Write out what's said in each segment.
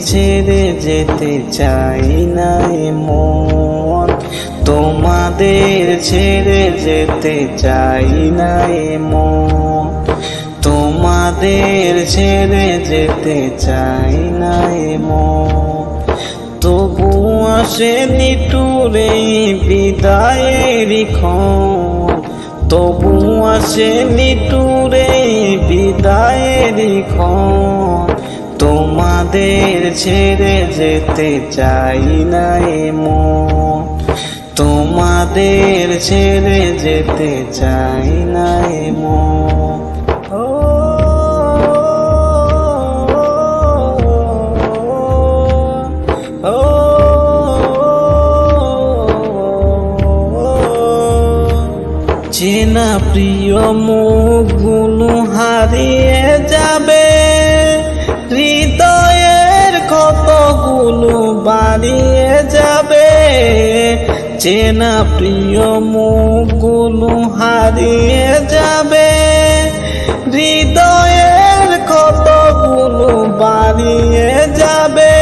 ছেড়ে যেতে চাই না মন, তোমাদের ছেড়ে যেতে চাই না মন, তোমাদের ছেড়ে যেতে চাই না মন। তবু আসে নিটুরে বিদায়ের ক্ষণ, তবু আসে নিটুরে বিদায়ের ক্ষণ, তোমাদের ছেড়ে যেতে চাই না মন, তোমাদের ছেড়ে যেতে চাই না মন। চেনা প্রিয় মুখগুলো হারিয়ে যাবে, হৃদয়ের ক্ষতগুলো বাড়িয়ে যাবে। চেনা প্রিয় মুখগুলো হারিয়ে যাবে, হৃদয়ের ক্ষতগুলো বাড়িয়ে যাবে।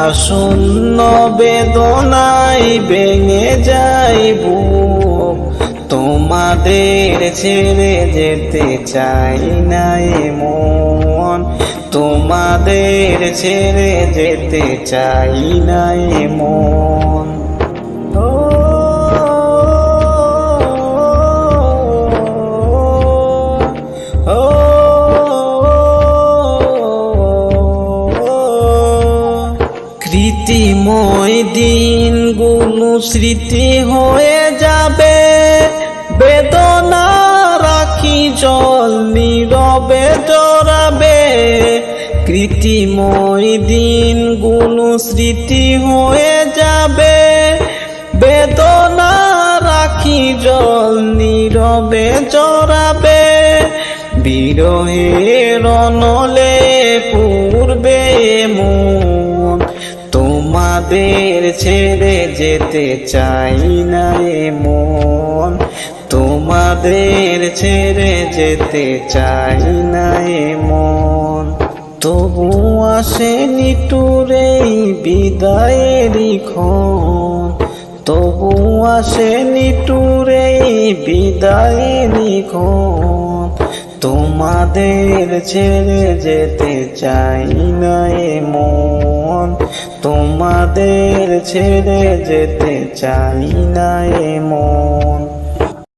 আসন্ন বেদনায় ভেঙে যাইব, তোমাদের ছেড়ে যেতে চাই না মন, তোমাদের ছেড়ে যেতে চাই না মন। স্মৃতিময় দিনগুলো স্মৃতি হয়ে যাবে, বেদনা রাখি জল নীরবে জড়াবে। স্মৃতিময় দিনগুলো স্মৃতি হয়ে যাবে, বেদনা রাখি জল নীরবে জড়াবে। বিরহের অনলে পূর্বে মন, তোমাদের ছেড়ে যেতে চাই না মন, তোমাদের ছেড়ে যেতে চাই না মন। তবু আসে নিটুরে বিদায়ের ক্ষণ, তবু আসে নিটুরে বিদায়ের ক্ষণ, তোমাদের ছেড়ে যেতে চাই না মন, তোমাদের ছেড়ে যেতে চাই না মন।